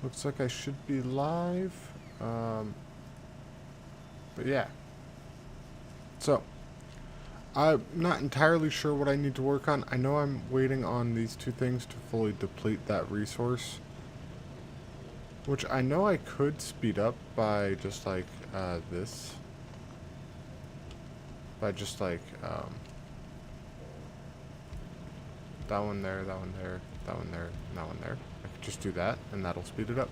Looks like I should be live. Um, but yeah. So, I'm not entirely sure what I need to work on. I know I'm waiting on these two things to fully deplete that resource. Which I know I could speed up by just like this. By just like that one there, that one there, that one there, and that one there. I could just do that and that'll speed it up.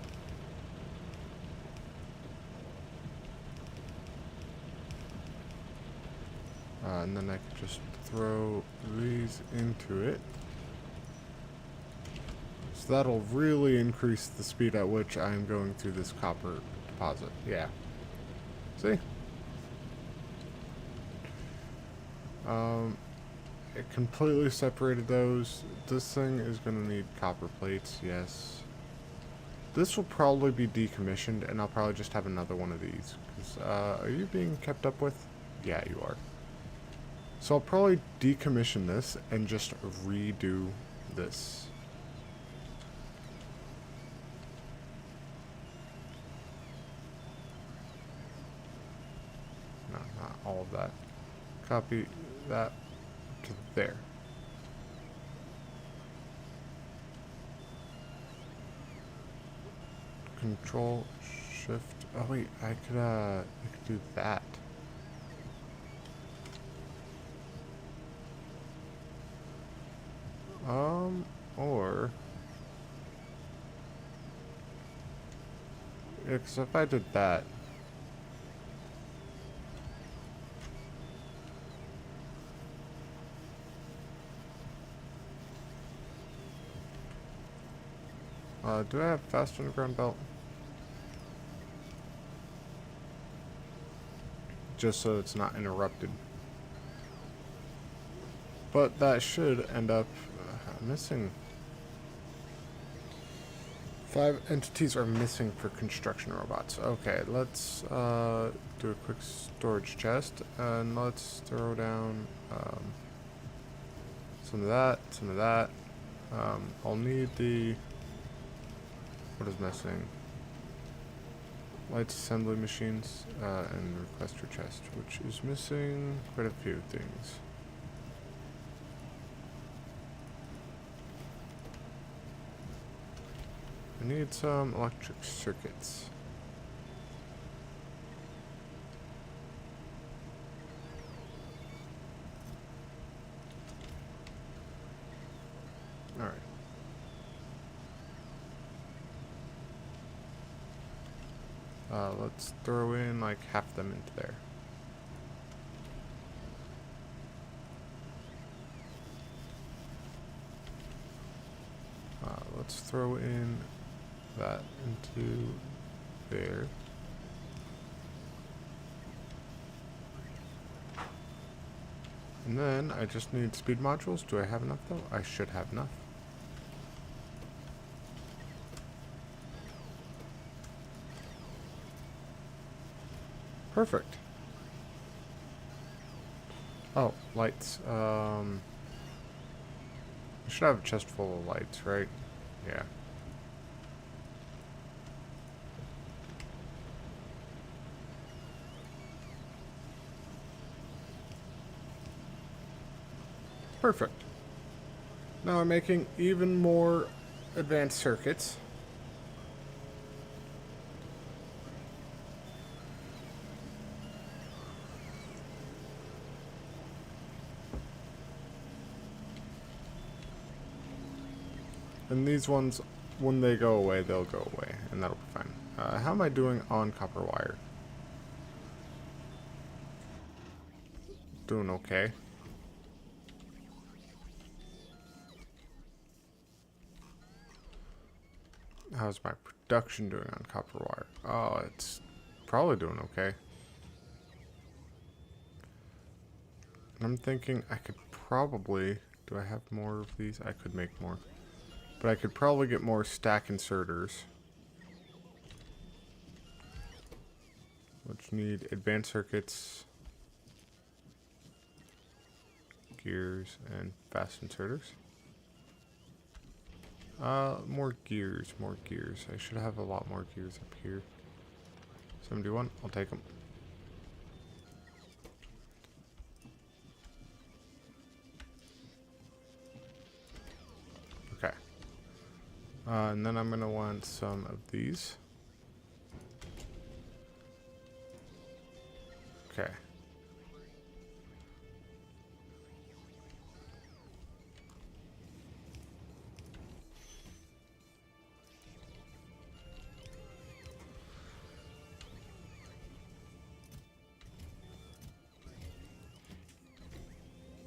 And then I could just throw these into it. So that'll really increase the speed at which I'm going through this copper deposit. Yeah. See? It completely separated those. This thing is going to need copper plates, yes. This will probably be decommissioned, and I'll probably just have another one of these. Are you being kept up with? Yeah, you are. So I'll probably decommission this and just redo this. No, not all of that. Copy that to there. Control Shift. Oh wait, I could do that. Or yeah, 'cause if I did that, do I have fast underground belt? Just so it's not interrupted. But that should end up missing. 5 entities are missing for construction robots. Okay, let's do a quick storage chest, and let's throw down some of that, some of that. I'll need the... What is missing? Light assembly machines and requester chest, which is missing quite a few things. I need some electric circuits. Alright. Let's throw in like half them into there. Let's throw in that into there. And then I just need speed modules. Do I have enough though? I should have enough. Perfect. Oh, lights. I should have a chest full of lights, right? Yeah. Perfect. Now I'm making even more advanced circuits. And these ones, when they go away, they'll go away, and that'll be fine. How am I doing on copper wire? Doing okay. How's my production doing on copper wire? Oh, it's probably doing okay. I'm thinking I could probably... Do I have more of these? I could make more. But I could probably get more stack inserters. Which need advanced circuits, gears, and fast inserters. More gears, more gears. I should have a lot more gears up here. 71, I'll take them. Okay. And then I'm going to want some of these. Okay.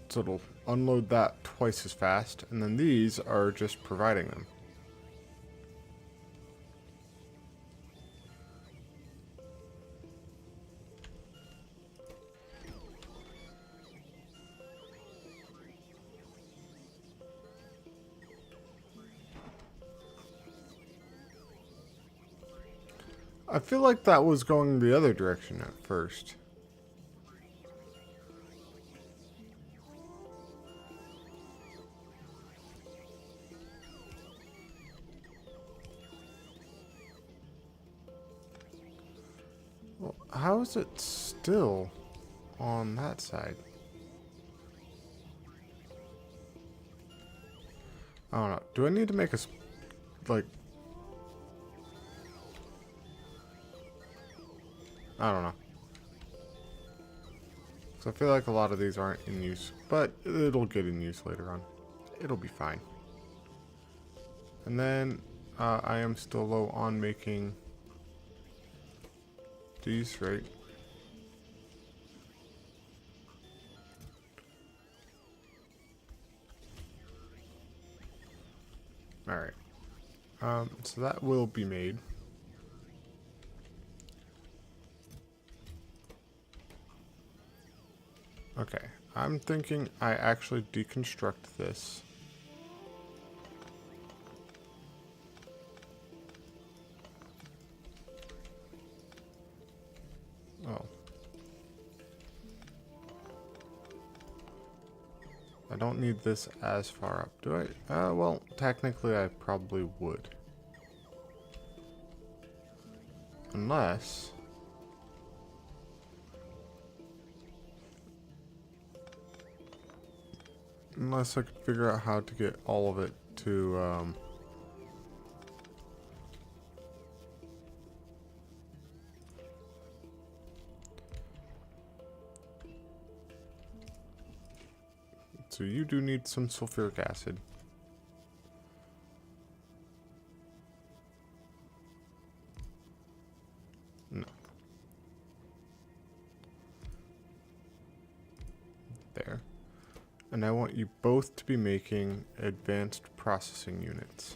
So it'll unload that twice as fast, and then these are just providing them. I feel like that was going the other direction at first. Well, how is it still on that side? I don't know. Do I need to make a, like... I don't know. So I feel like a lot of these aren't in use, but it'll get in use later on. It'll be fine. And then I am still low on making these, right? Alright. So that will be made. Okay. I'm thinking I actually deconstruct this. Oh. I don't need this as far up, do I? Well, technically I probably would. Unless... Unless I could figure out how to get all of it to, So you do need some sulfuric acid. No. There. And I want you both to be making advanced processing units.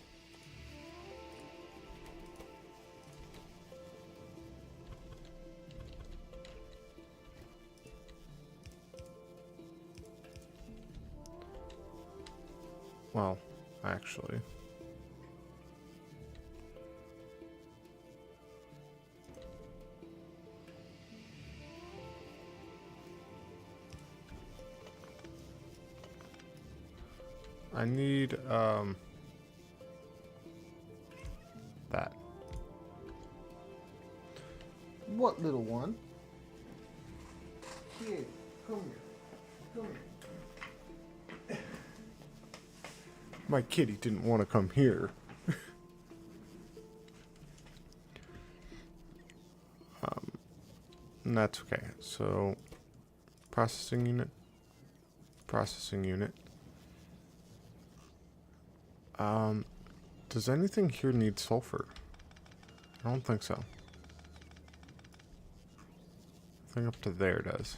Well, actually. I need, that. What little one? Kid, come here. Come here. My kitty didn't want to come here. And that's okay. So, processing unit. Processing unit. Does anything here need sulfur? I don't think so. I think up to there does.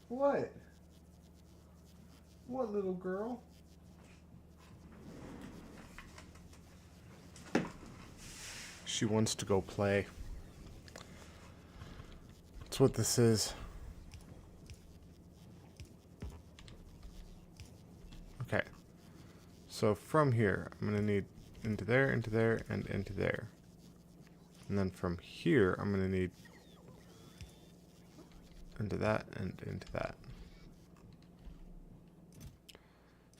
What? What, little girl? She wants to go play. That's what this is. Okay. So from here, I'm going to need into there, and into there. And then from here, I'm going to need into that and into that.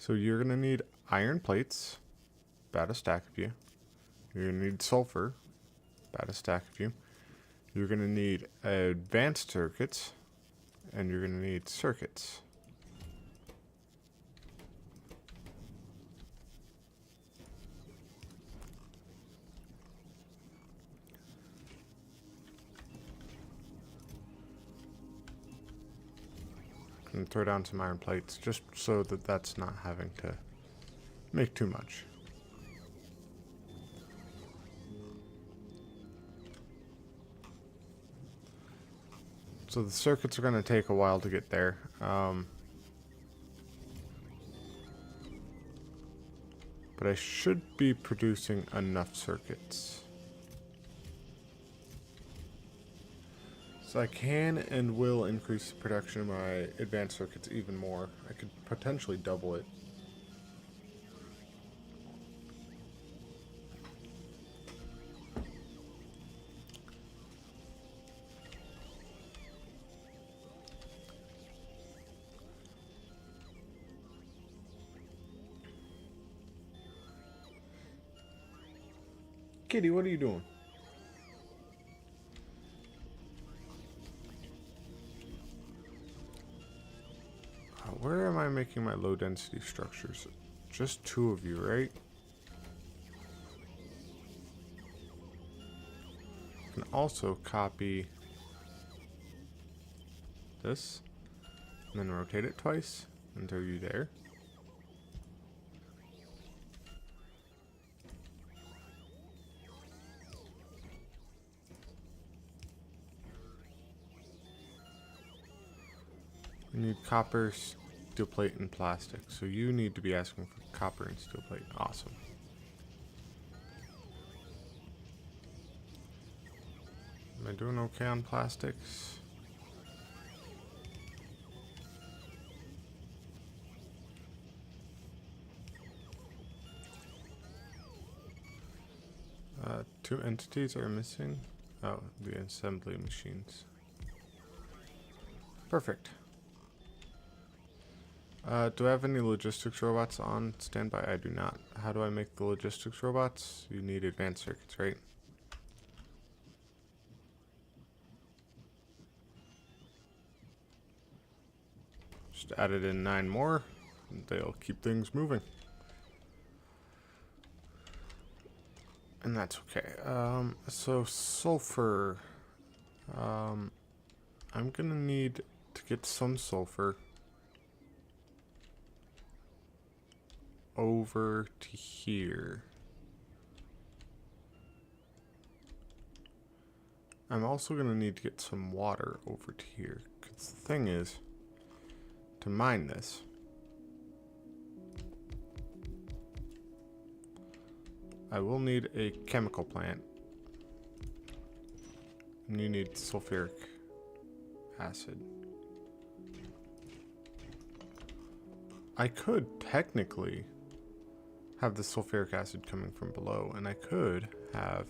So you're going to need iron plates, about a stack of you. You're going to need sulfur, about a stack of you. You're going to need advanced circuits, and you're going to need circuits. And throw down some iron plates just so that that's not having to make too much. So the circuits are going to take a while to get there. But I should be producing enough circuits. So I can and will increase the production of my advanced circuits even more. I could potentially double it. Kitty, what are you doing? Where am I making my low density structures? Just 2 of you, right? I can also copy this and then rotate it twice and throw you there. We need copper, steel plate, and plastic. So you need to be asking for copper and steel plate. Awesome. Am I doing okay on plastics? Two entities are missing. Oh, the assembly machines. Perfect. Do I have any logistics robots on standby? I do not. How do I make the logistics robots? You need advanced circuits, right? Just added in 9 more. And they'll keep things moving. And that's okay. So sulfur. I'm gonna need to get some sulfur over to here. I'm also gonna need to get some water over to here. Cause the thing is, to mine this, I will need a chemical plant. And you need sulfuric acid. I could technically have the sulfuric acid coming from below, and I could have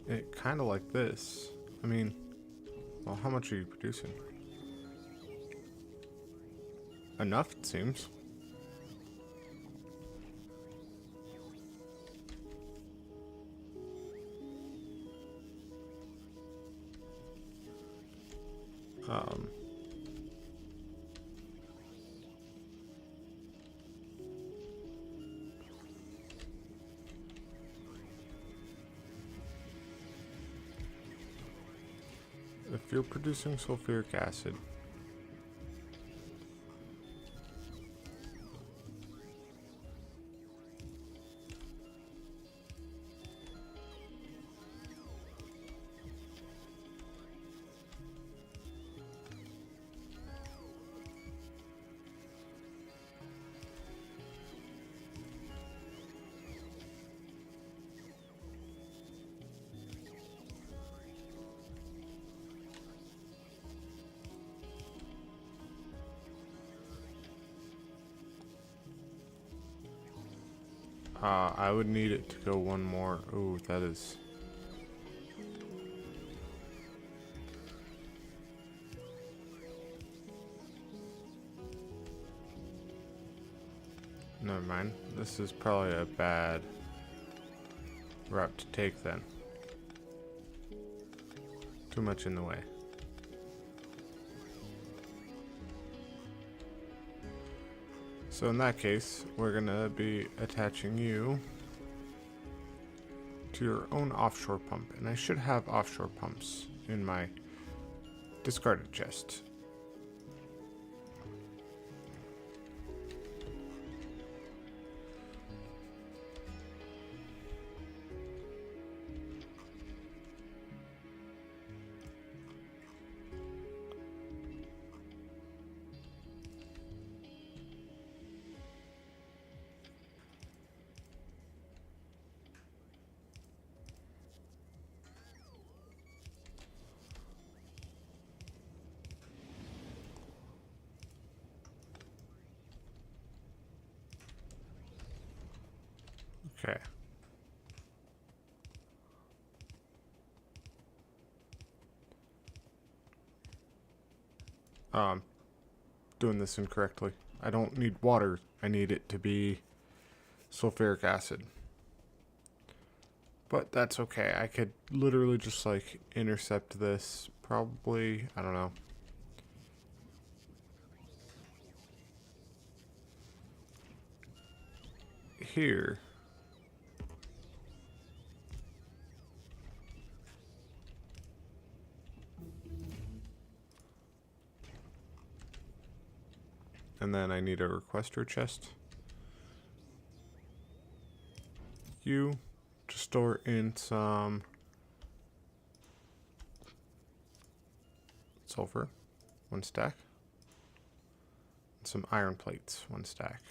it kind of like this. I mean, well, how much are you producing? Enough, it seems. If you're producing sulfuric acid, I would need it to go one more. Ooh, that is... never mind. This is probably a bad route to take then. Too much in the way. So in that case, we're gonna be attaching you to your own offshore pump. And I should have offshore pumps in my discarded chest. Okay. Doing this incorrectly. I don't need water. I need it to be sulfuric acid. But that's okay. I could literally just like intercept this. Probably, I don't know. Here. And then I need a requester chest. You to store in some sulfur, 1 stack. And some iron plates, 1 stack.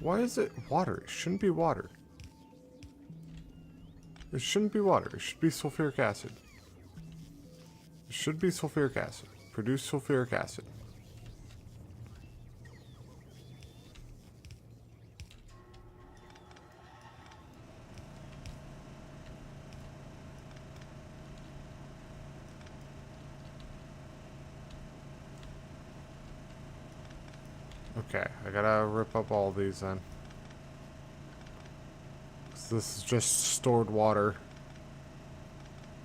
Why is it water? It shouldn't be water. It shouldn't be water. It should be sulfuric acid. It should be sulfuric acid. Produce sulfuric acid. Okay, I gotta rip up all these then. 'Cause this is just stored water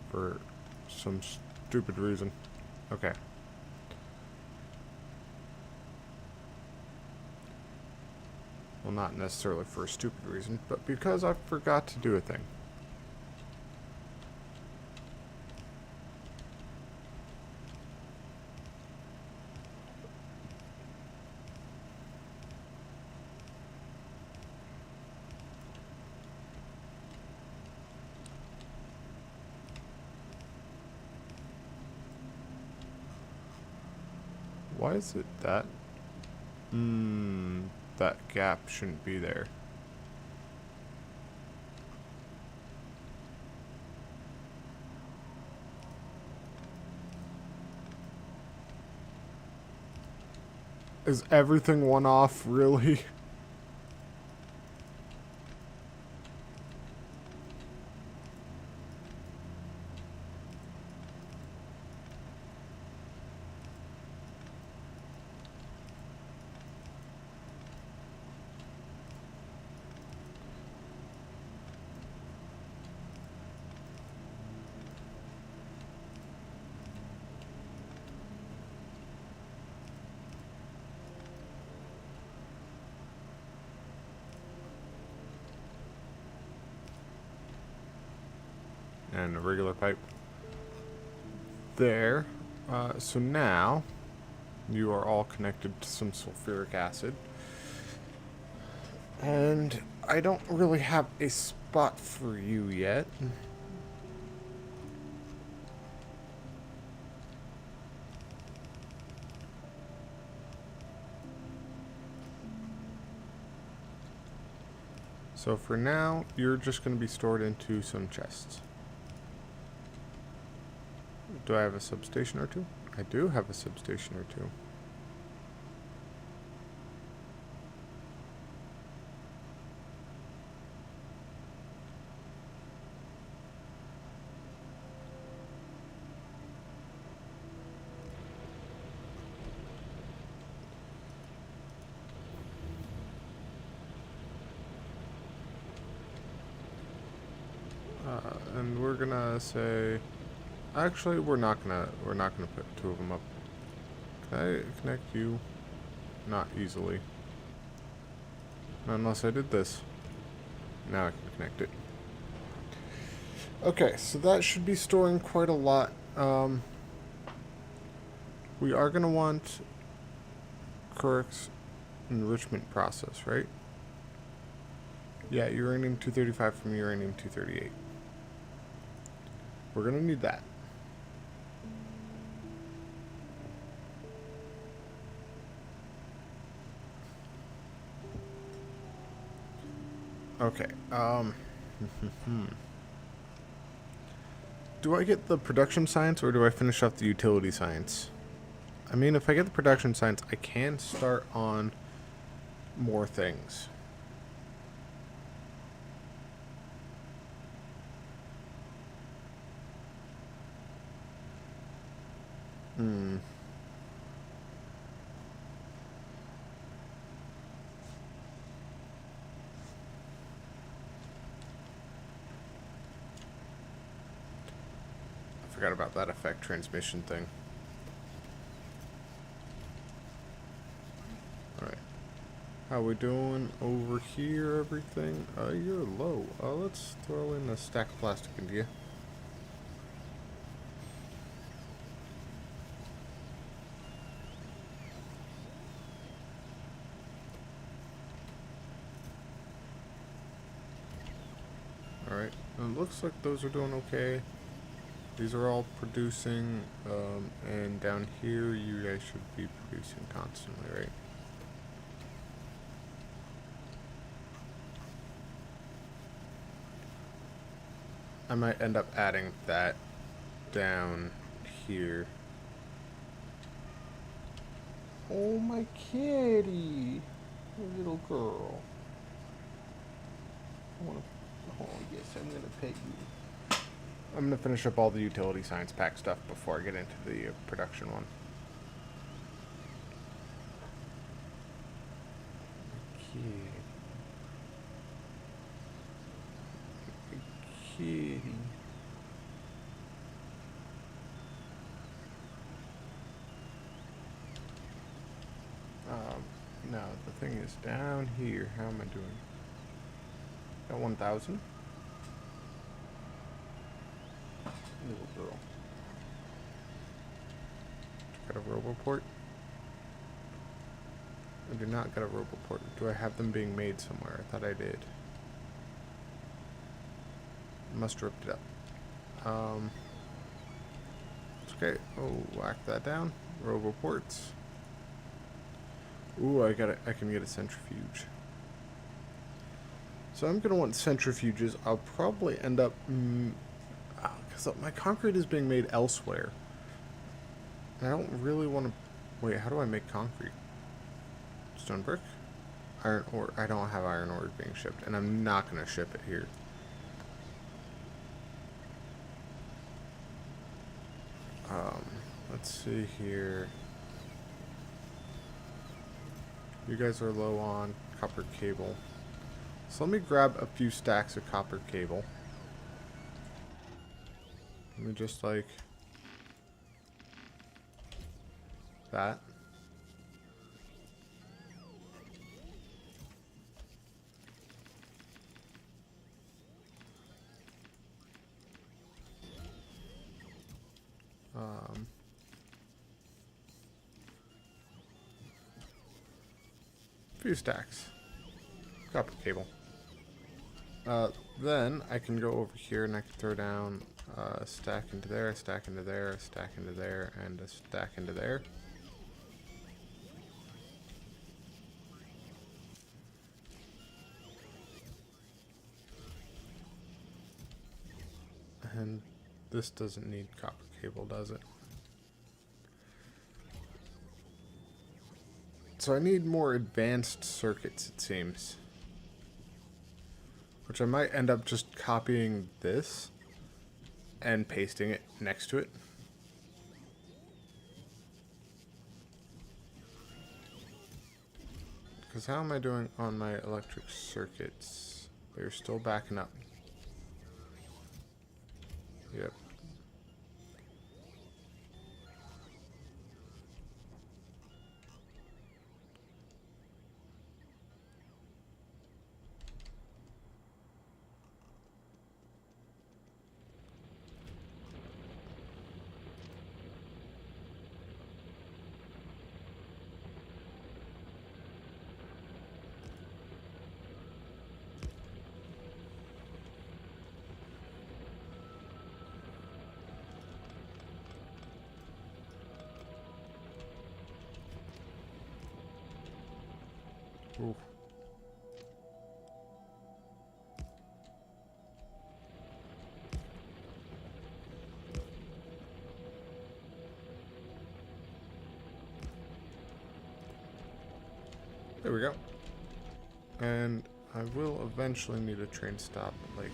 for some stupid reason. Okay. Well, not necessarily for a stupid reason, but because I forgot to do a thing. Why is it that? That gap shouldn't be there. Is everything one off, really? And a regular pipe there. So now you are all connected to some sulfuric acid. And I don't really have a spot for you yet. So for now, you're just going to be stored into some chests. Do I have a substation or two? I do have a substation or two. And we're gonna say, actually, we're not gonna put two of them up. Can I connect you? Not easily. Not unless I did this. Now I can connect it. Okay, so that should be storing quite a lot. We are gonna want Kurik's enrichment process, right? Yeah, uranium-235 from uranium-238. We're gonna need that. Okay, do I get the production science or do I finish off the utility science? I mean, if I get the production science, I can start on more things. I forgot about that effect transmission thing. Alright. How we doing over here, everything? You're low. Let's throw in a stack of plastic into you. Alright, it looks like those are doing okay. These are all producing, and down here you guys should be producing constantly, right? I might end up adding that down here. Oh, my kitty. Little girl. Oh, yes, I'm going to pet you. I'm going to finish up all the utility science pack stuff before I get into the production one. Kitty. Now the thing is down here. How am I doing? Got 1,000. Little girl. Got a roboport? I do not get a roboport. Do I have them being made somewhere? I thought I did. Must have ripped it up. It's okay. Oh, whack that down. Roboports. Ooh, I can get a centrifuge. So I'm gonna want centrifuges. I'll probably end up because my concrete is being made elsewhere. And I don't really want to. Wait, how do I make concrete? Stone brick, iron ore. I don't have iron ore being shipped, and I'm not gonna ship it here. Let's see here. You guys are low on copper cable. So let me grab a few stacks of copper cable. Let me just like that. Few stacks. Copper cable. Then I can go over here and I can throw down a stack into there, a stack into there, a stack into there, and a stack into there. And this doesn't need copper cable, does it? So I need more advanced circuits, it seems. Which I might end up just copying this and pasting it next to it. Because how am I doing on my electric circuits? They're still backing up. Yep. Ooh. There we go. And I will eventually need a train stop, like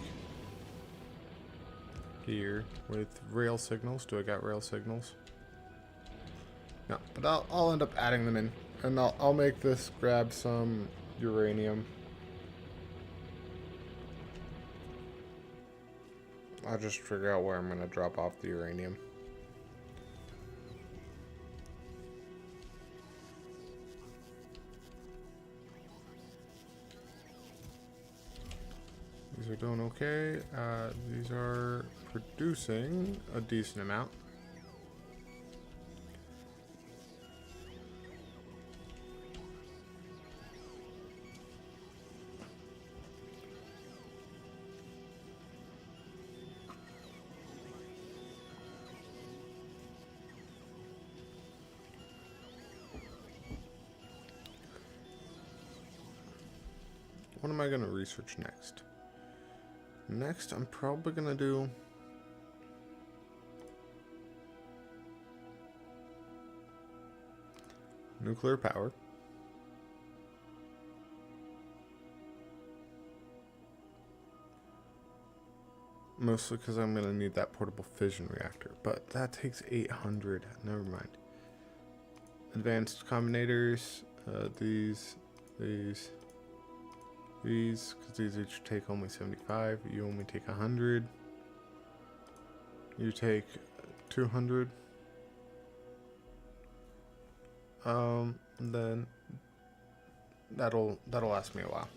here, with rail signals. Do I got rail signals? No, but I'll end up adding them in. And I'll make this grab some uranium. I'll just figure out where I'm going to drop off the uranium. These are doing okay. These are producing a decent amount. What am I going to research next? Next, I'm probably going to do nuclear power. Mostly because I'm going to need that portable fission reactor. But that takes 800. Never mind. Advanced combinators. These, because these each take only 75. You only take 100. You take 200. Then that'll last me a while.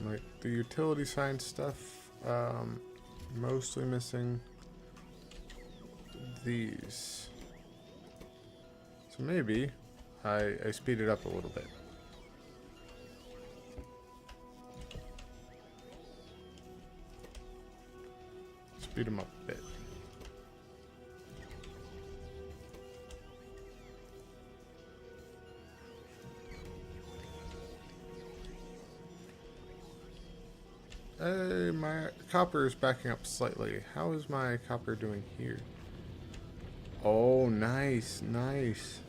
Like the utility science stuff, mostly missing these. So maybe I speed it up a little bit. Speed them up a bit. Hey, my copper is backing up slightly. How is my copper doing here? Oh, nice, nice.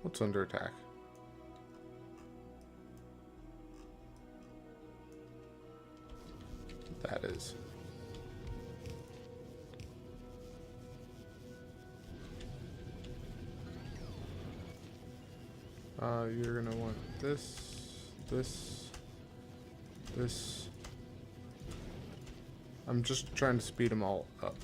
What's under attack? That is. You're gonna want this, this, this, I'm just trying to speed them all up.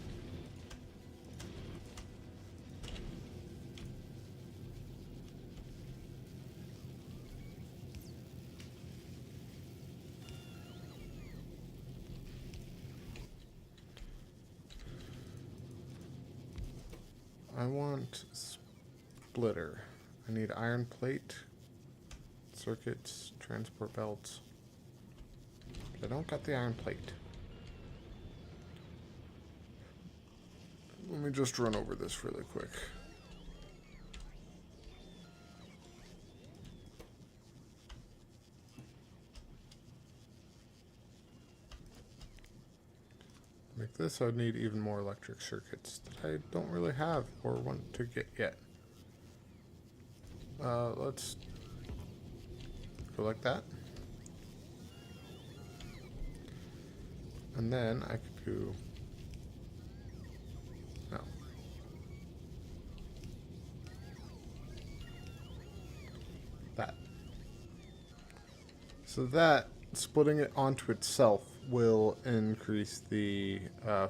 I want splitter. I need iron plate, circuits, transport belts. I don't got the iron plate. Let me just run over this really quick. Like this, I would need even more electric circuits that I don't really have or want to get yet. Let's go like that. And then I could do... No. That. So that, splitting it onto itself, will increase the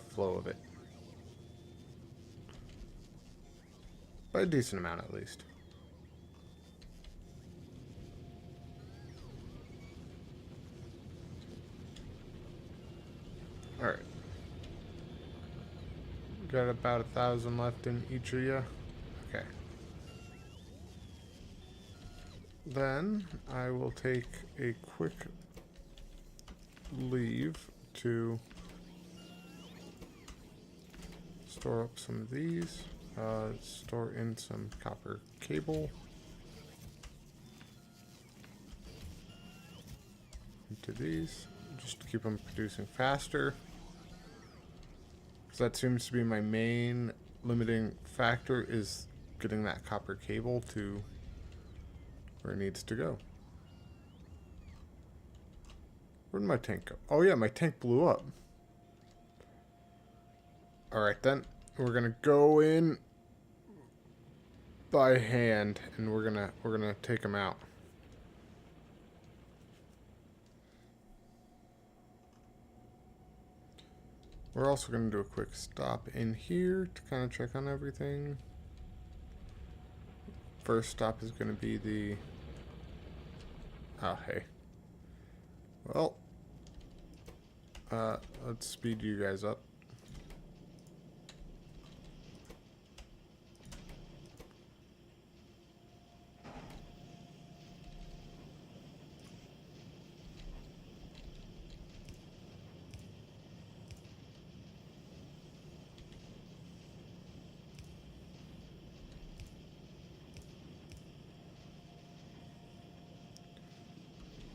flow of it. By a decent amount, at least. Alright. Got about 1,000 left in each of you. Okay. Then I will take a quick leave to store up some of these. Store in some copper cable into these, just to keep them producing faster. Because that seems to be my main limiting factor, is getting that copper cable to where it needs to go. Where did my tank go? Oh yeah, my tank blew up. Alright then, we're gonna go in by hand and we're gonna take them out. We're also going to do a quick stop in here to kind of check on everything. First stop is going to be the... Oh, hey. Well, let's speed you guys up.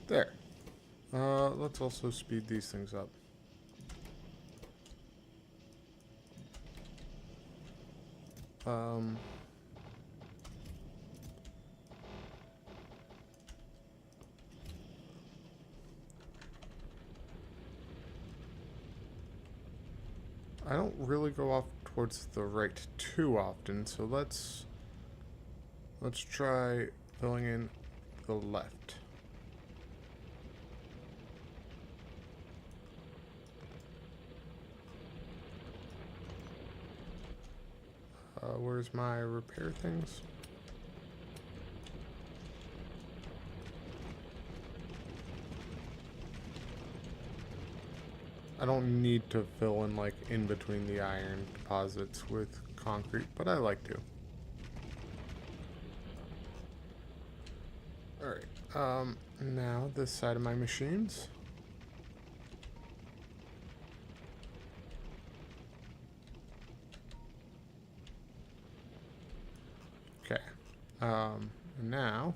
There. Let's also speed these things up. I don't really go off towards the right too often, so let's try filling in the left. Where's my repair things? I don't need to fill in like in between the iron deposits with concrete, but I like to. Alright, now this side of my machines. Okay, now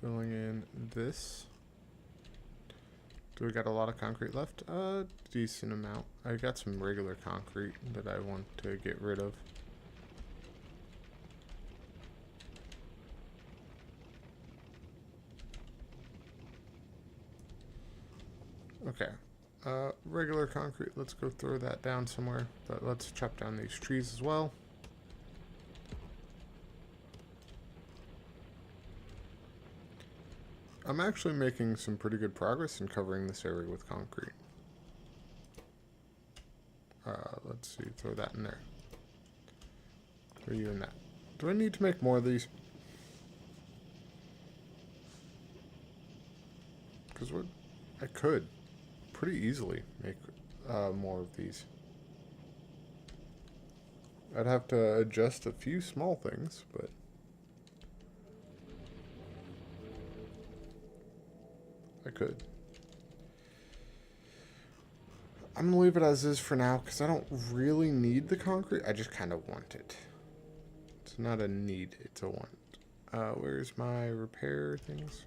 filling in this. Do we got a lot of concrete left? Decent amount. I got some regular concrete that I want to get rid of. Okay. Regular concrete, let's go throw that down somewhere. But let's chop down these trees as well. I'm actually making some pretty good progress in covering this area with concrete. let's see, throw that in there. Throw you in that. Do I need to make more of these? Because what I could pretty easily make more of these. I'd have to adjust a few small things, but I could. I'm gonna leave it as is for now because I don't really need the concrete. I just kind of want it. It's not a need, it's a want. Where's my repair things?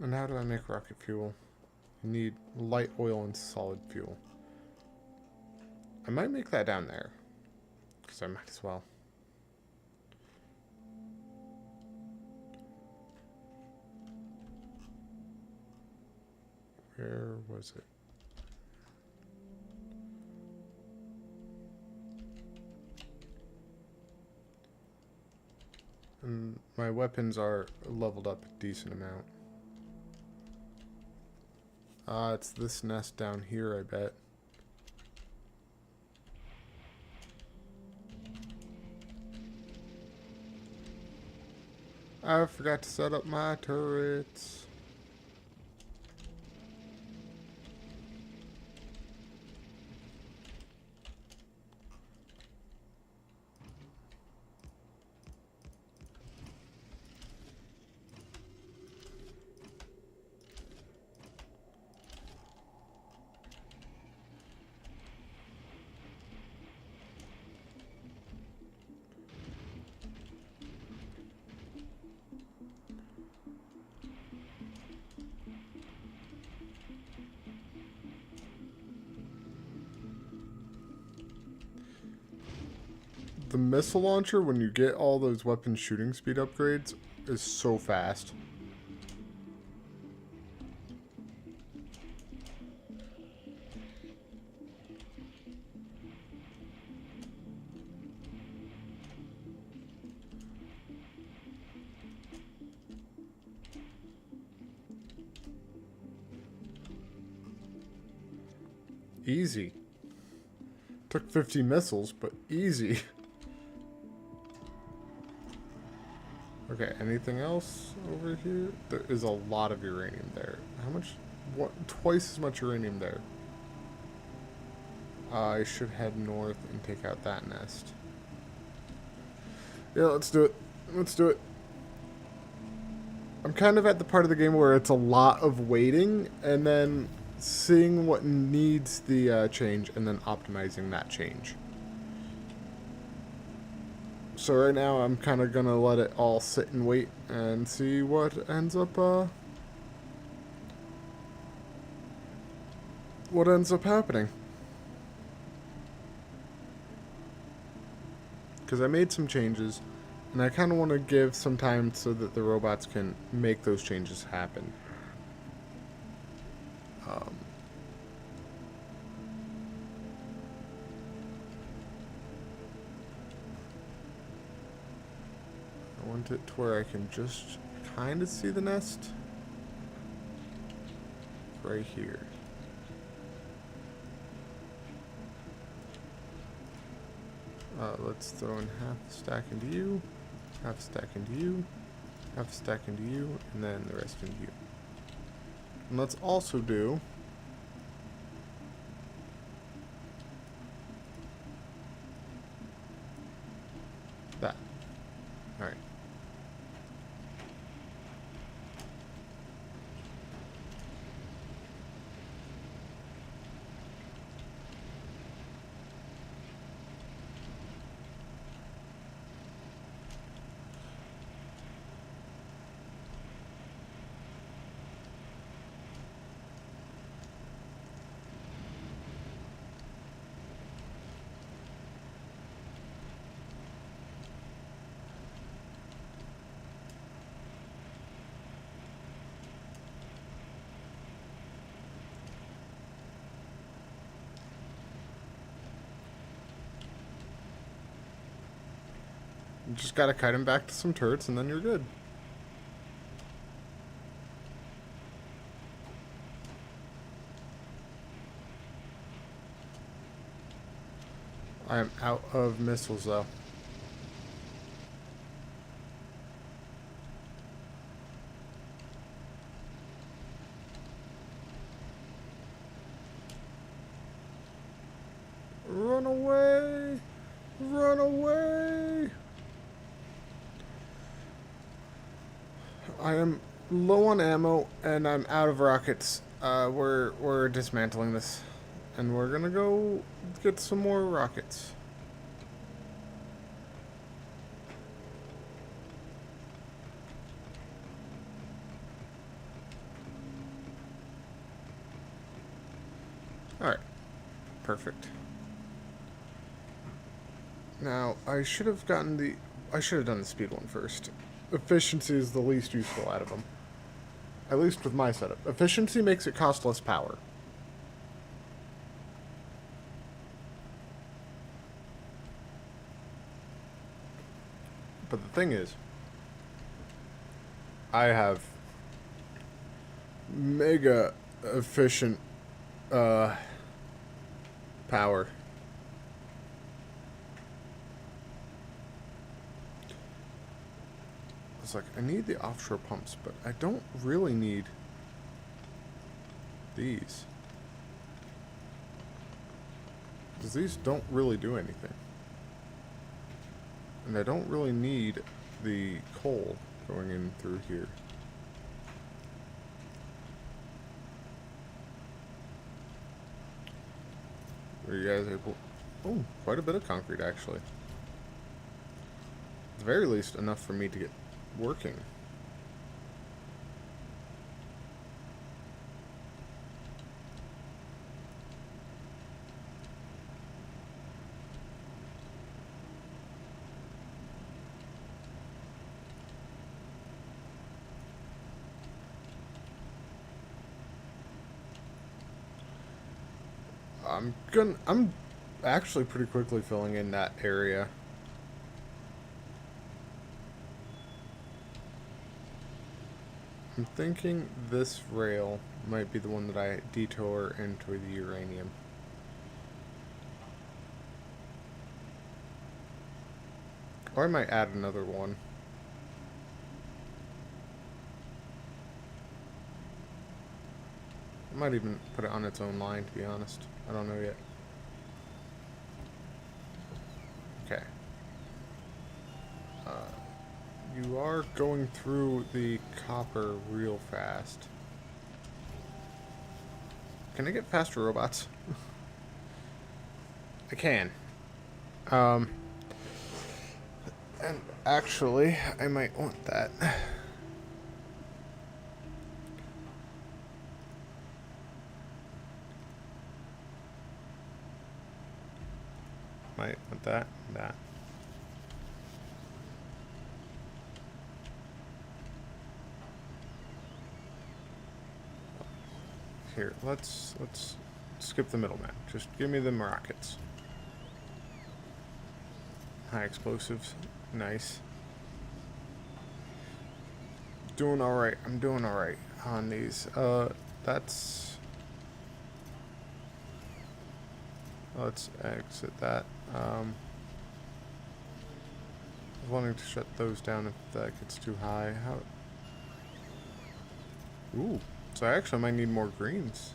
And how do I make rocket fuel? You need light oil and solid fuel. I might make that down there. Because I might as well. Where was it? And my weapons are leveled up a decent amount. It's this nest down here, I bet. I forgot to set up my turrets. The missile launcher, when you get all those weapon shooting speed upgrades, is so fast. Easy. Took 50 missiles, but easy. Okay, anything else over here? There is a lot of uranium there. How much? What? Twice as much uranium there. I should head north and take out that nest. Yeah, let's do it. Let's do it. I'm kind of at the part of the game where it's a lot of waiting and then seeing what needs the change and then optimizing that change. So right now I'm kind of gonna let it all sit and wait and see what ends up happening. Because I made some changes and I kind of want to give some time so that the robots can make those changes happen. I want it to where I can just kind of see the nest. Right here. Let's throw in half a stack into you, half a stack into you, half a stack into you, and then the rest into you. And let's also do that. Alright. You just gotta kite him back to some turrets and then you're good. I am out of missiles though. Run away! Run away! I am low on ammo and I'm out of rockets. We're dismantling this, and we're gonna go get some more rockets. All right, perfect. Now I should have gotten the. I should have done the speed one first. Efficiency is the least useful out of them. At least with my setup. Efficiency makes it cost less power. But the thing is, I have mega efficient power. It's like, I need the offshore pumps, but I don't really need these. Because these don't really do anything. And I don't really need the coal going in through here. Are you guys able... Oh, quite a bit of concrete, actually. At the very least, enough for me to get working. I'm actually pretty quickly filling in that area. I'm thinking this rail might be the one that I detour into the uranium. Or I might add another one. I might even put it on its own line, to be honest. I don't know yet. Okay. You are going through the copper real fast. Can I get faster robots? I can. And actually, I might want that. Might want that, that. Here, let's skip the middleman. Just give me them rockets. High explosives, nice. Doing all right. I'm doing all right on these. That's. Let's exit that. I was wanting to shut those down if that gets too high. How? Ooh. So I actually might need more greens.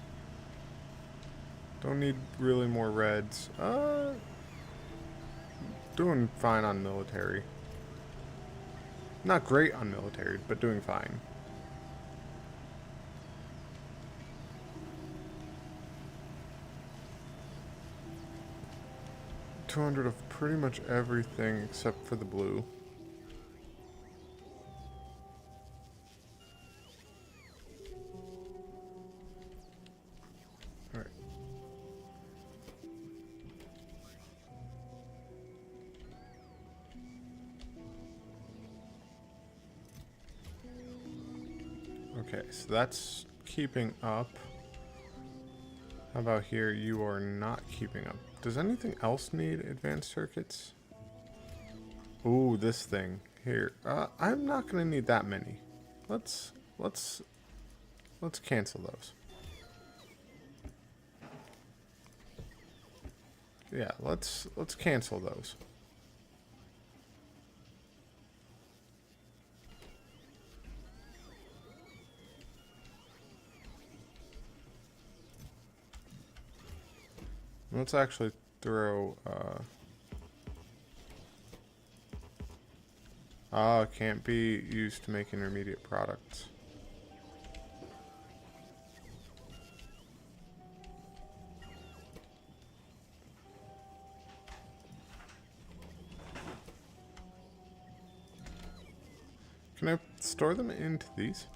Don't need really more reds. Doing fine on military. Not great on military, but doing fine. $200 of pretty much everything except for the blue. Alright. Okay, so that's keeping up. How about here? You are not keeping up. Does anything else need advanced circuits? Ooh, this thing here. I'm not gonna need that many. Let's let's let's cancel those. Yeah, let's cancel those. Let's actually throw it can't be used to make intermediate products. Can I store them into these?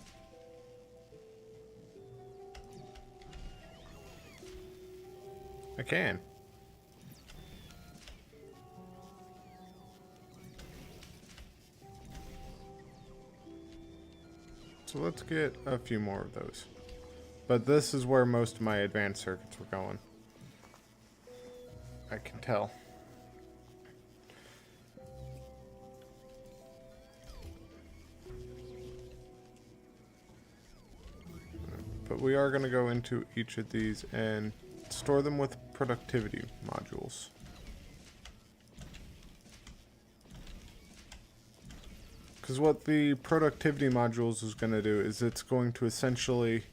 I can. So let's get a few more of those. But this is where most of my advanced circuits were going. I can tell. But we are going to go into each of these and store them with productivity modules. Because what the productivity modules is going to do is it's going to essentially...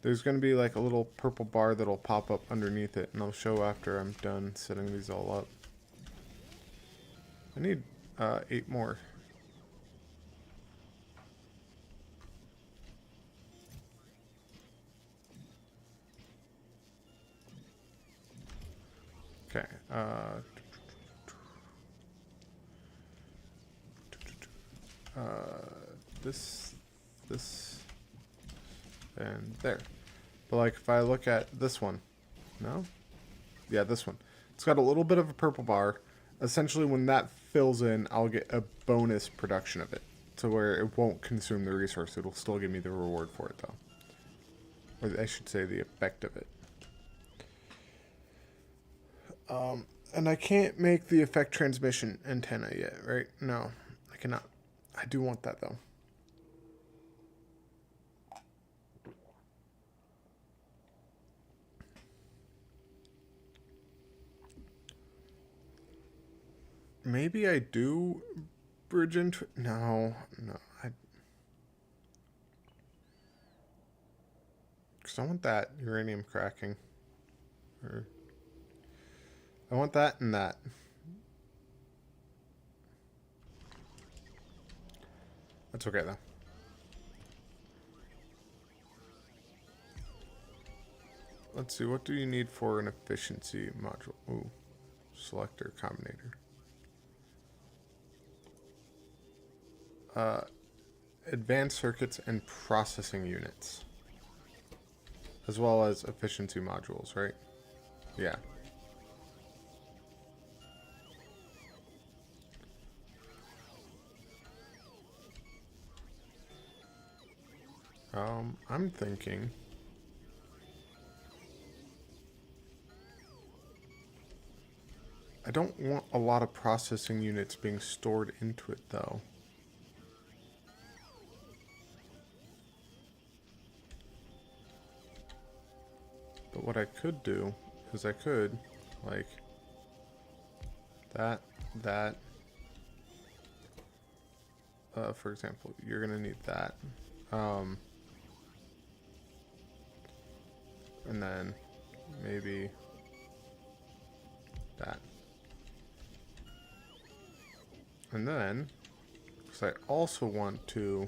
There's going to be like a little purple bar that'll pop up underneath it, and I'll show after I'm done setting these all up. I need 8 more. Okay. This, and there. But like if I look at this one, no? Yeah, this one. It's got a little bit of a purple bar. Essentially when that fills in, I'll get a bonus production of it. To where it won't consume the resource. It'll still give me the reward for it though. Or I should say the effect of it. And I can't make the effect transmission antenna yet, right? No, I cannot. I do want that though. Maybe I do bridge into... No. Because I want that uranium cracking. Or... I want that and that. That's okay though. Let's see, what do you need for an efficiency module? Ooh, selector combinator. Advanced circuits and processing units. As well as efficiency modules, right? Yeah. I'm thinking... I don't want a lot of processing units being stored into it, though. But what I could do is I could, like, that. For example, you're gonna need that. And then maybe that. And then, because I also want to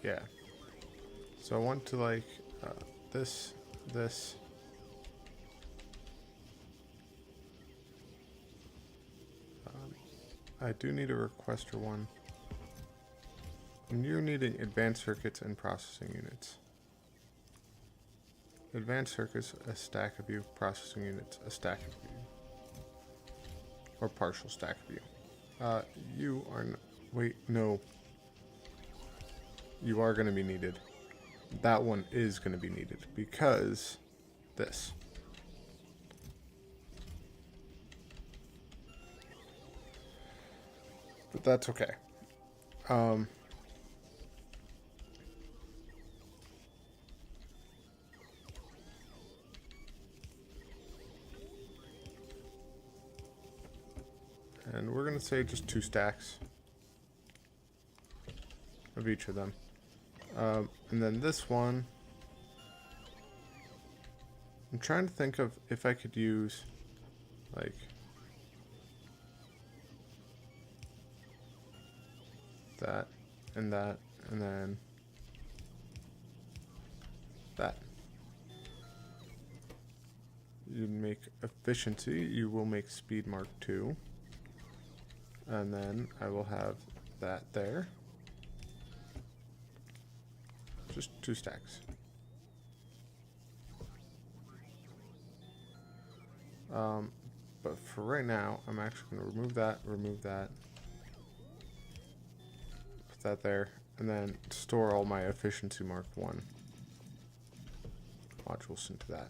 yeah. So I want to like this. I do need a requester one. And you're needing advanced circuits and processing units. Advanced circuits, a stack of you. Processing units, a stack of you. Or partial stack of you. You are... wait, no. you are going to be needed. That one is going to be needed because this. But that's okay. And we're going to say just 2 stacks of each of them. And then this one, I'm trying to think of if I could use, like, that, and then that. You make efficiency, you will make speed mark 2. And then I will have that there. Just 2 stacks. But for right now, I'm actually going to remove that, put that there, and then store all my efficiency mark 1 modules into that.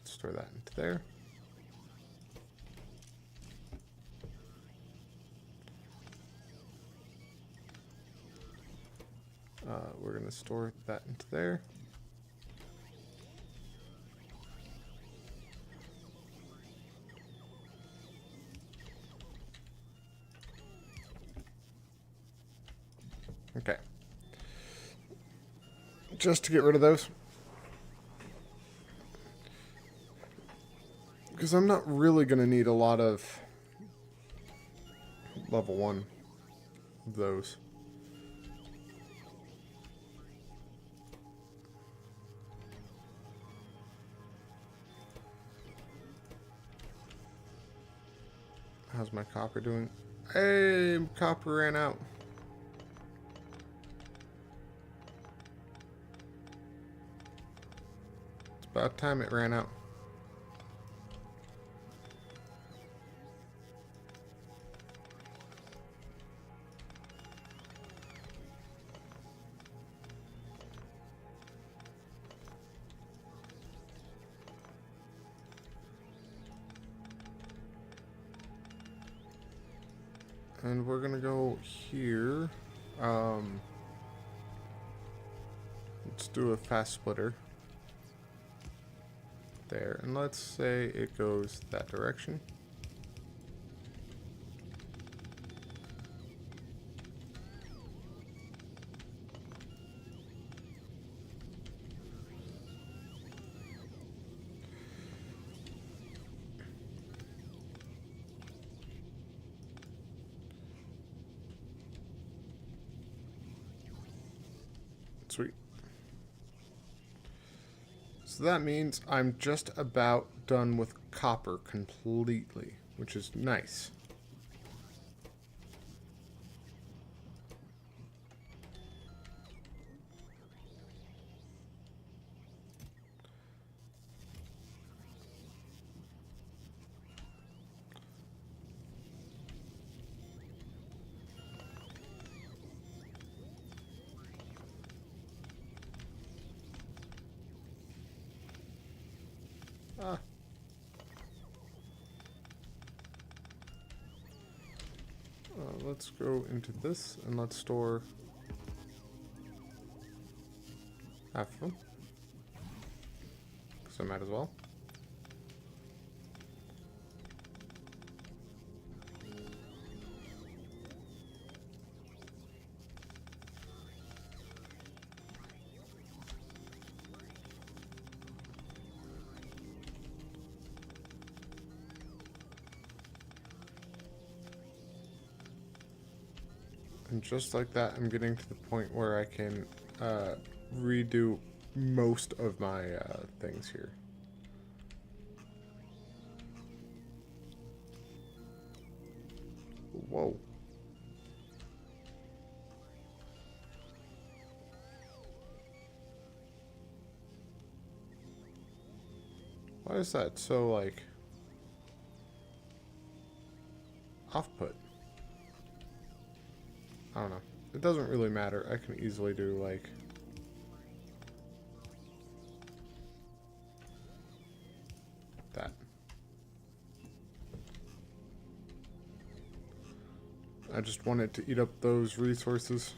Store that into there. We're going to store that into there. Okay. Just to get rid of those. Because I'm not really going to need a lot of level 1 of those. How's my copper doing? Hey, copper ran out. It's about time it ran out. And we're gonna go here. Let's do a fast splitter there, and let's say it goes that direction. Sweet. So that means I'm just about done with copper completely, which is nice. Let's go into this and let's store half of them, because I might as well. And just like that, I'm getting to the point where I can redo most of my things here. Whoa. Why is that so, like, off-put? I don't know. it doesn't really matter. I can easily do, like, that. I just wanted to eat up those resources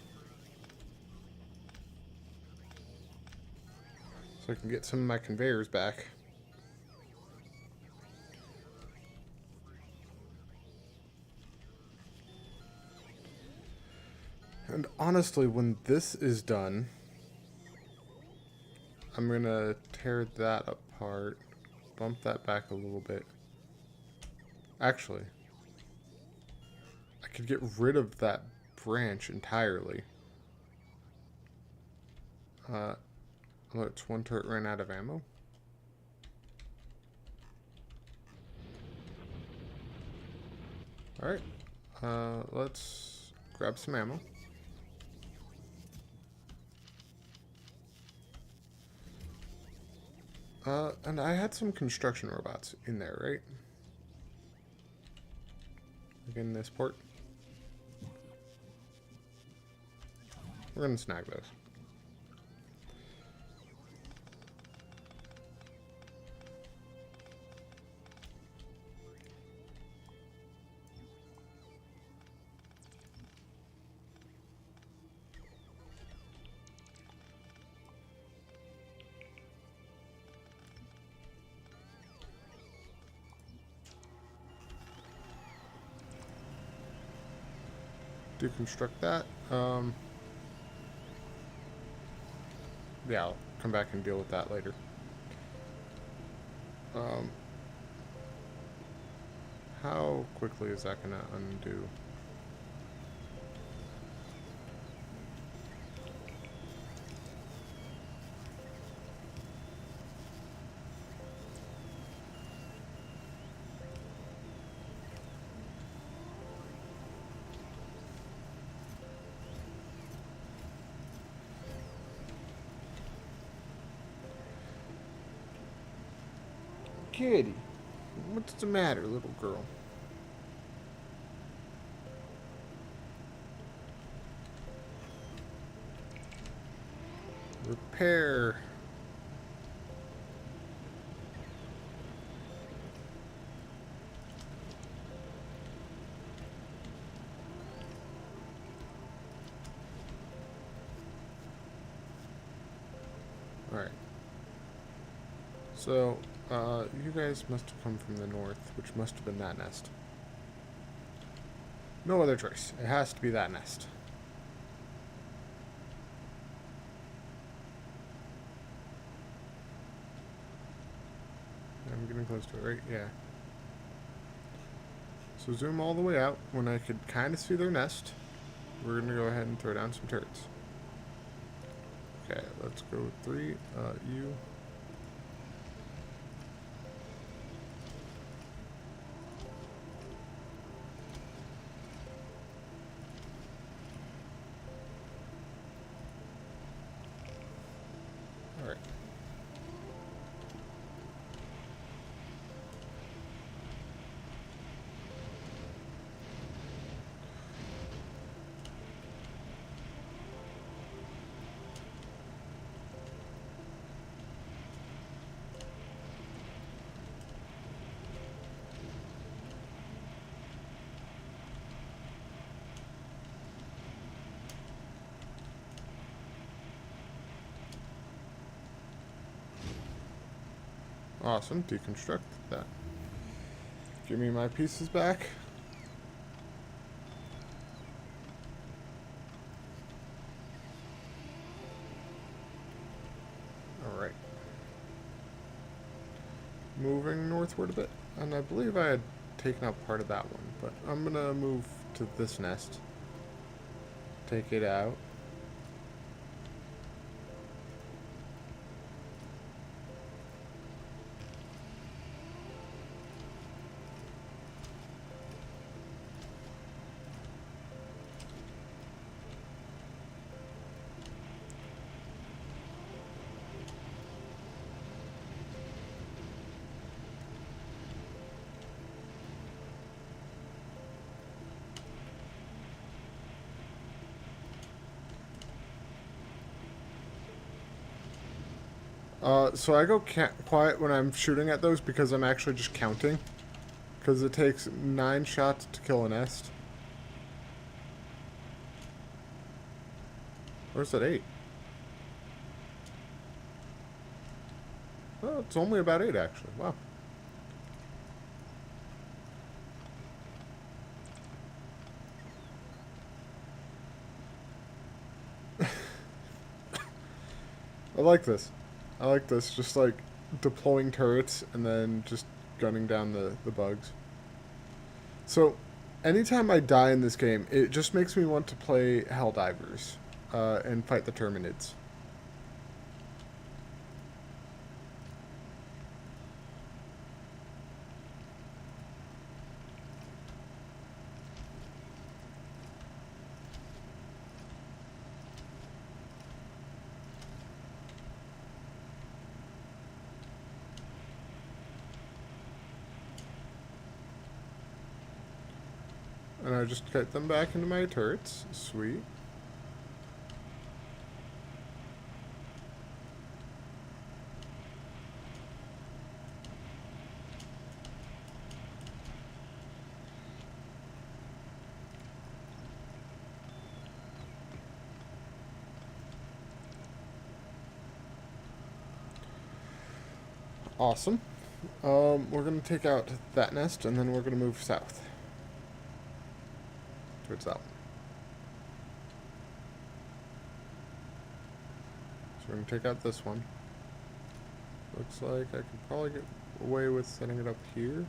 so I can get some of my conveyors back. And honestly, when this is done, I'm gonna tear that apart, bump that back a little bit. Actually, I could get rid of that branch entirely. It's one turret ran out of ammo. Alright, let's grab some ammo. And I had some construction robots in there, right? Like in this port. We're gonna snag those. Deconstruct that. Yeah, I'll come back and deal with that later. How quickly is that gonna undo? Kitty, what's the matter, little girl? Repair. Alright. So, you guys must have come from the north, which must have been that nest. No other choice. It has to be that nest. I'm getting close to it, right? Yeah. So zoom all the way out. When I could kind of see their nest, we're going to go ahead and throw down some turrets. Okay, let's go with 3. You. Alright. Awesome. Deconstruct that. Give me my pieces back. Alright. Moving northward a bit. And I believe I had taken out part of that one. But I'm going to move to this nest. Take it out. So I go quiet when I'm shooting at those because I'm actually just counting. Because it takes 9 shots to kill a nest. Or is it 8? Oh, it's only about 8 actually. Wow. I like this. I like this. Just like deploying turrets and then just gunning down the bugs. So, anytime I die in this game, it just makes me want to play Helldivers and fight the Terminids. And I just get them back into my turrets. Sweet. Awesome. We're going to take out that nest, and then we're going to move south. Towards that one. So we're going to take out this one. Looks like I could probably get away with setting it up here.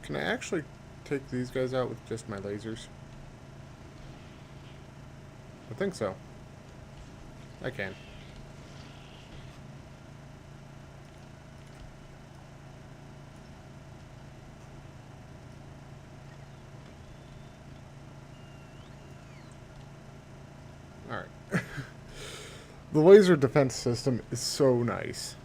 Can I actually take these guys out with just my lasers? I think so. I can. Alright. The laser defense system is so nice.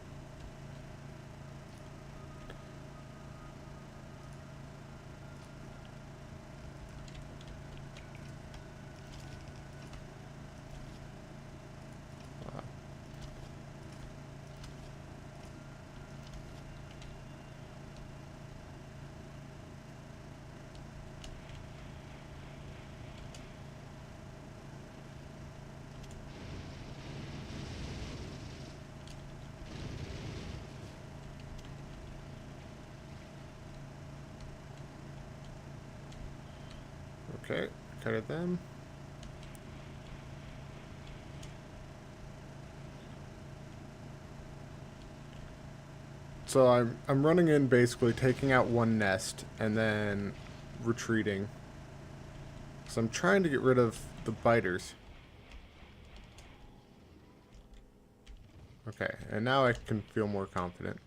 Okay, cut at them. So I'm running in basically taking out one nest and then retreating. So I'm trying to get rid of the biters. Okay, and now I can feel more confident.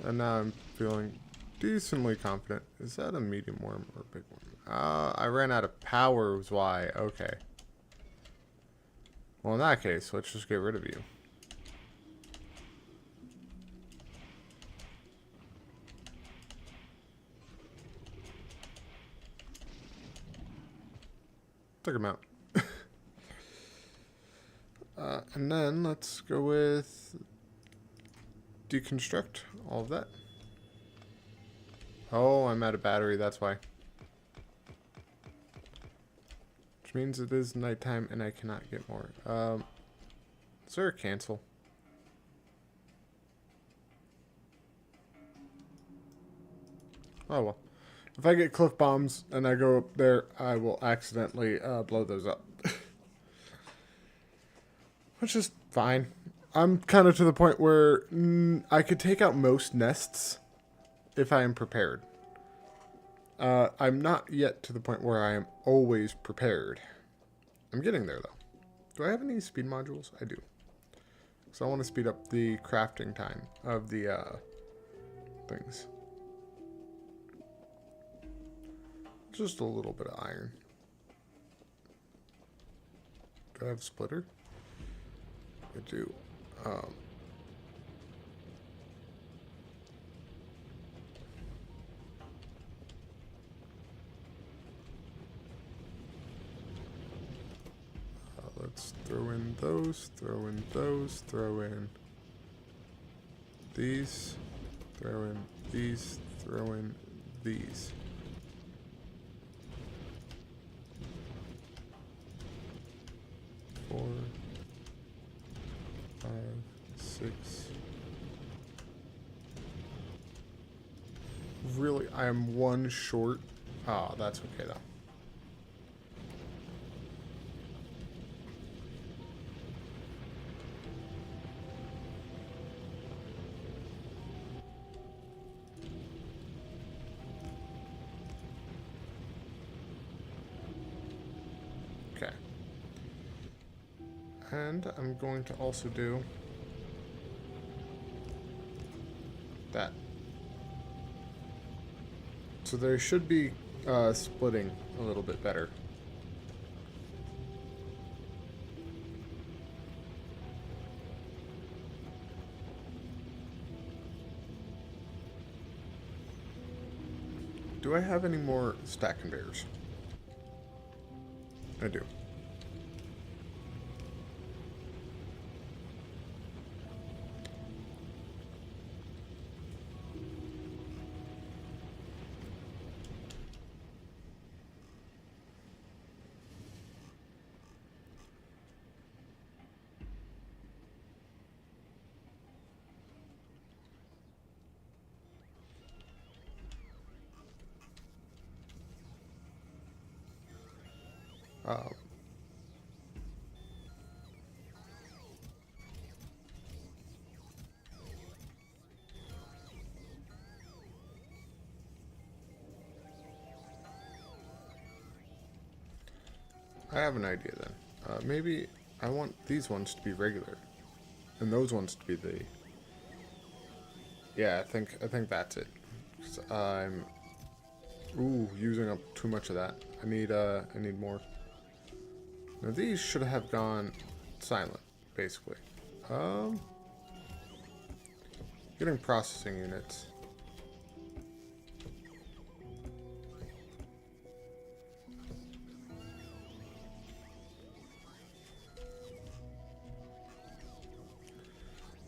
And now I'm feeling decently confident. Is that a medium worm or a big worm? I ran out of power was why. Okay. Well, in that case, let's just get rid of you. Took him out. And then let's go with deconstruct all of that. Oh, I'm out of battery, that's why. Which means it is nighttime and I cannot get more. Is there a cancel? Oh well. If I get cliff bombs and I go up there, I will accidentally blow those up. Which is fine. I'm kind of to the point where I could take out most nests if I am prepared. I'm not yet to the point where I am always prepared. I'm getting there, though. Do I have any speed modules? I do. So I want to speed up the crafting time of the things. Just a little bit of iron. Do I have a splitter? I do. Let's throw in those, throw in those, throw in these, throw in these, throw in these. Four, 5, 6. Really, I am one short. Ah, oh, that's okay though. Okay. And I'm going to also do that. So they should be splitting a little bit better. Do I have any more stack conveyors? I do. Um, I have an idea then. Maybe I want these ones to be regular, and those ones to be the. Yeah, I think that's it. 'Cause I'm using up too much of that. I need more. Now these should have gone silent, basically. Getting processing units.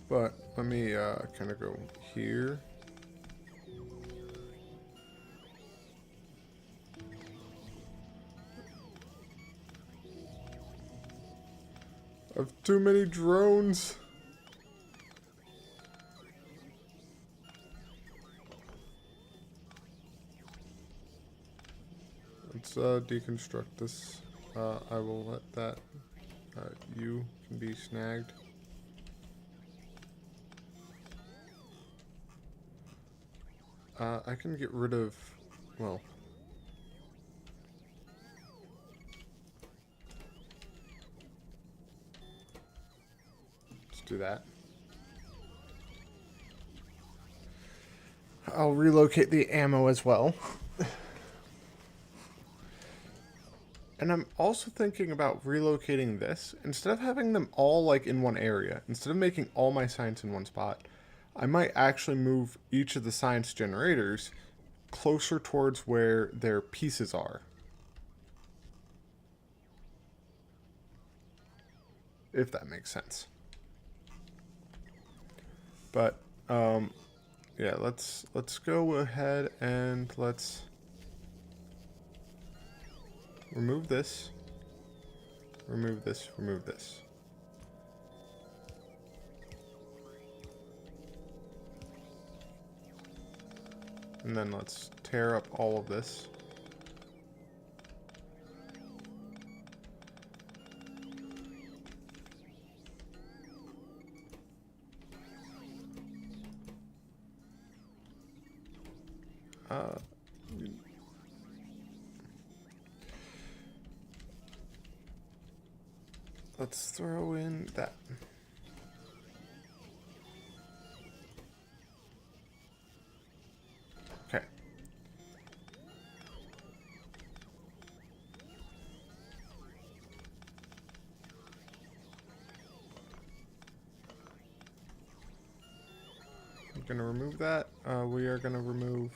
But let me kind of go here. I have too many drones. Let's deconstruct this. I will let that. You can be snagged. I can get rid of, well, let's do that. I'll relocate the ammo as well. And I'm also thinking about relocating this. Instead of having them all like in one area, instead of making all my science in one spot, I might actually move each of the science generators closer towards where their pieces are. If that makes sense. But, yeah, let's go ahead and let's remove this, remove this, remove this. And then let's tear up all of this. Uh, let's throw in that. Okay. I'm gonna remove that. We are gonna remove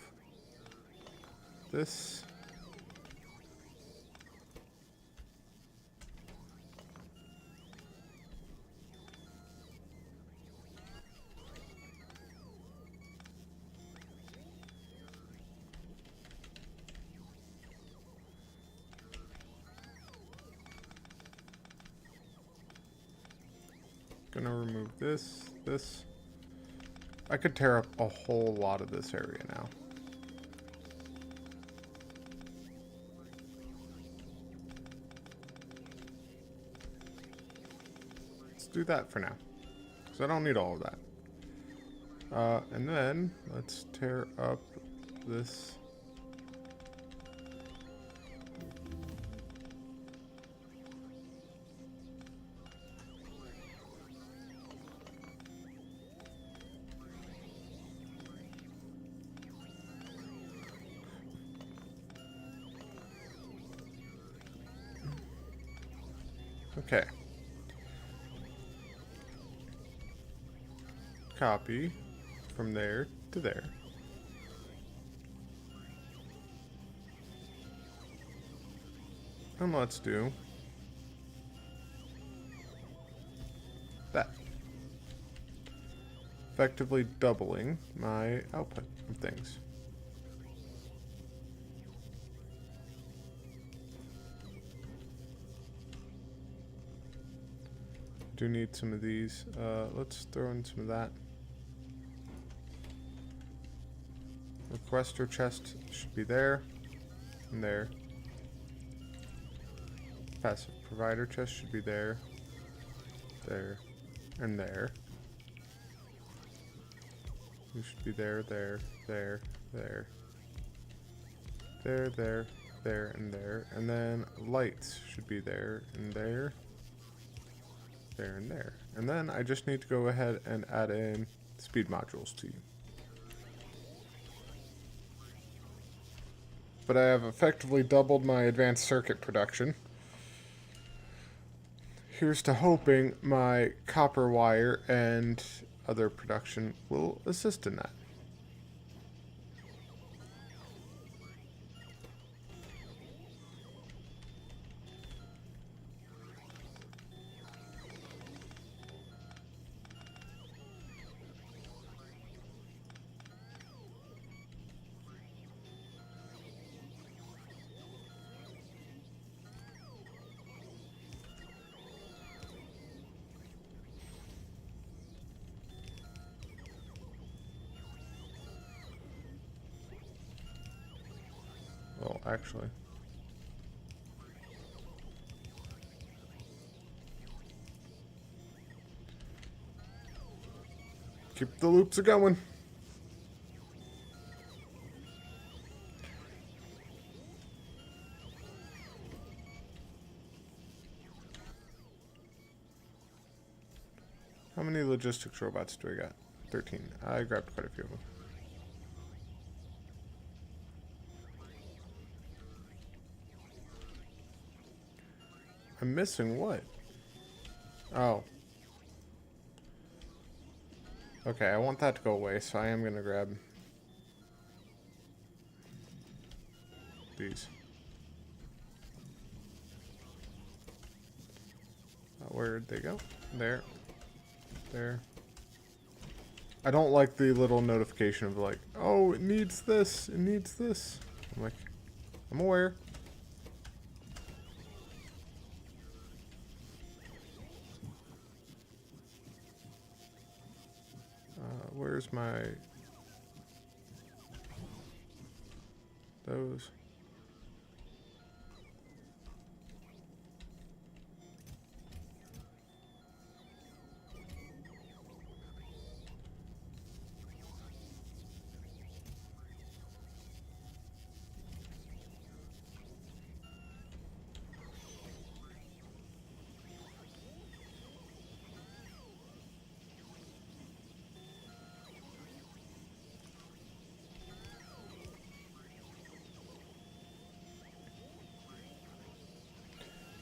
this. Gonna remove this, this. I could tear up a whole lot of this area now. Let's do that for now, because I don't need all of that. And then let's tear up this. Okay. Copy from there to there. And let's do that. Effectively doubling my output of things. Do need some of these. Let's throw in some of that. Requester chest should be there and there. Passive provider chest should be there, there, and there. You should be there, there, there, there, there, there, there, and there. And then lights should be there and there, there, and there. And then I just need to go ahead and add in speed modules to you. But I have effectively doubled my advanced circuit production. Here's to hoping my copper wire and other production will assist in that. Well, actually. Keep the loops a-going. How many logistics robots do I got? 13. I grabbed quite a few of them. I'm missing what? Oh. Okay, I want that to go away, so I am going to grab these. Where'd they go? There. There. I don't like the little notification of like, oh, it needs this, it needs this. I'm like, I'm aware. Where's my... those?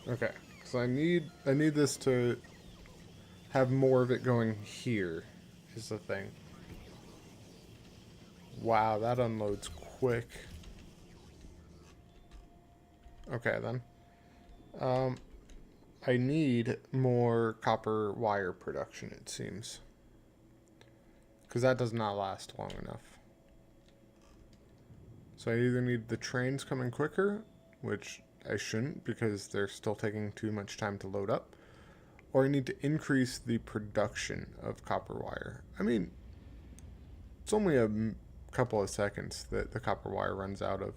Okay, because I need this to have more of it going here, is the thing. Wow, that unloads quick. Okay, then. Um, I need more copper wire production, it seems. Because that does not last long enough. So I either need the trains coming quicker, which I shouldn't because they're still taking too much time to load up, or I need to increase the production of copper wire. I mean, it's only a couple of seconds that the copper wire runs out of.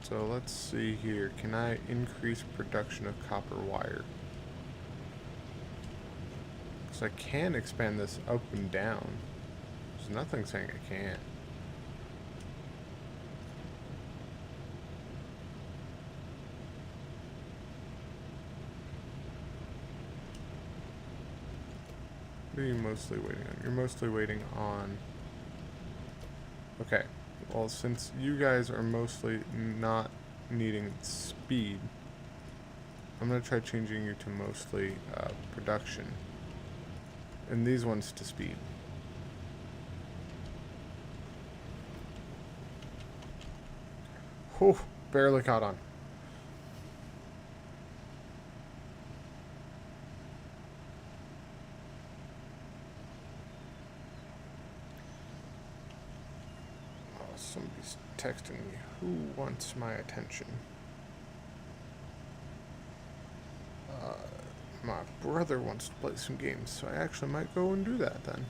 So let's see here. Can I increase production of copper wire? Because I can expand this up and down. There's nothing saying I can't. What are you mostly waiting on? You're mostly waiting on... Okay. Well, since you guys are mostly not needing speed, I'm going to try changing you to mostly production. And these ones to speed. Whew, barely caught on. Oh, somebody's texting me. Who wants my attention? My brother wants to play some games, so I actually might go and do that then.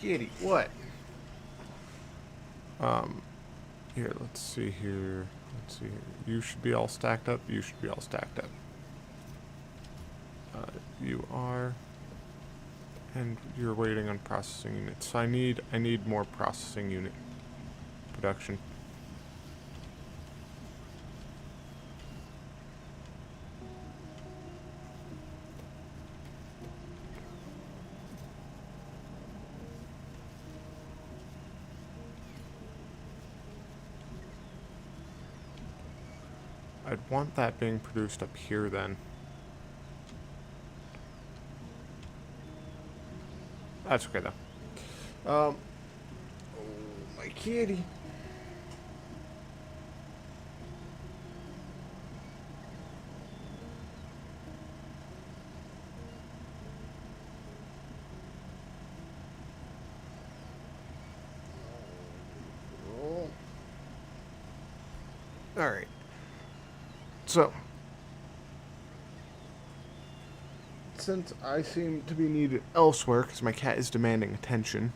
Kitty, what? Here, let's see here. Let's see here. You should be all stacked up. You should be all stacked up. You are, and you're waiting on processing units. So I need more processing unit production. I'd want that being produced up here then. That's okay though. Oh, my kitty. All right. So, since I seem to be needed elsewhere because my cat is demanding attention,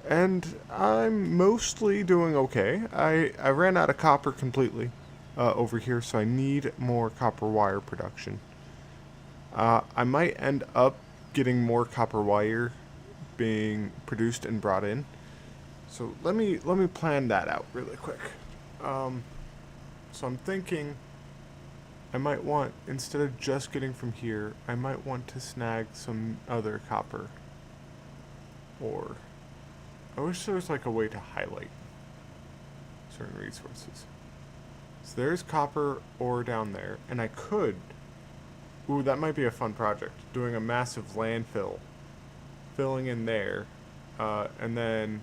and I'm mostly doing okay. I ran out of copper completely over here, so I need more copper wire production. I might end up getting more copper wire being produced and brought in. So let me plan that out really quick. So I'm thinking I might want, instead of just getting from here, I might want to snag some other copper. Or I wish there was like a way to highlight certain resources. So there's copper ore down there, and I could... Ooh, that might be a fun project. Doing a massive landfill. Filling in there, and then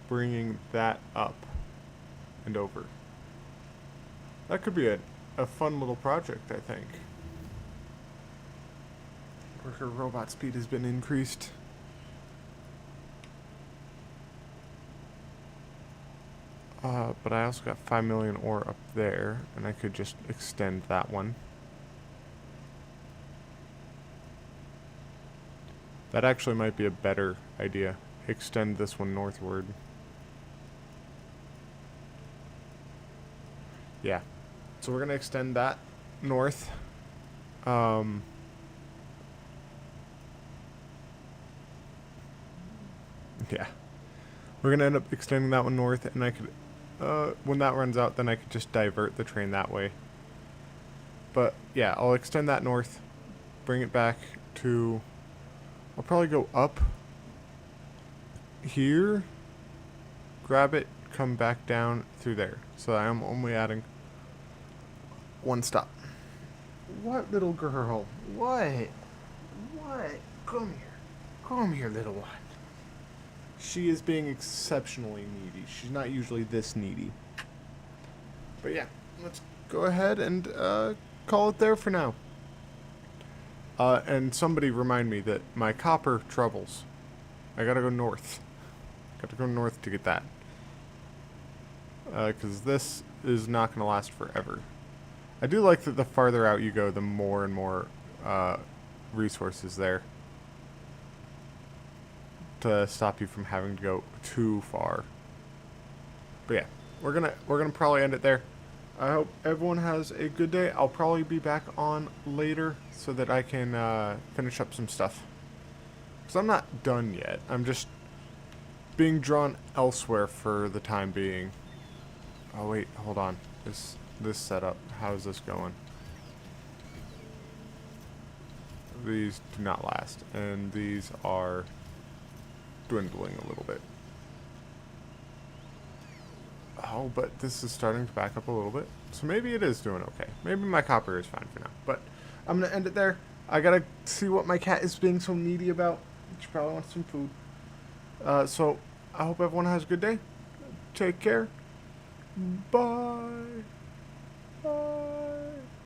bringing that up and over. That could be a fun little project, I think. Worker robot speed has been increased. But I also got 5 million ore up there, and I could just extend that one. That actually might be a better idea. Extend this one northward. Yeah. So we're going to extend that north. Yeah. We're going to end up extending that one north, and I could... when that runs out, then I could just divert the train that way. But, yeah, I'll extend that north, bring it back to I'll probably go up here, grab it, come back down through there. So I am only adding one stop. What, little girl? What? What? Come here. Come here, little one. She is being exceptionally needy. She's not usually this needy. But yeah, let's go ahead and call it there for now. And somebody remind me that my copper troubles. I gotta go north. Gotta go north to get that. Because this is not gonna last forever. I do like that the farther out you go, the more and more resources there to stop you from having to go too far. But yeah, we're gonna probably end it there. I hope everyone has a good day. I'll probably be back on later so that I can finish up some stuff. Because I'm not done yet. I'm just being drawn elsewhere for the time being. Oh wait, hold on. This setup, how is this going? These do not last, and these are dwindling a little bit. Oh, but this is starting to back up a little bit. So maybe it is doing okay. Maybe my copper is fine for now. But I'm going to end it there. I got to see what my cat is being so needy about. She probably wants some food. So I hope everyone has a good day. Take care. Bye. Bye.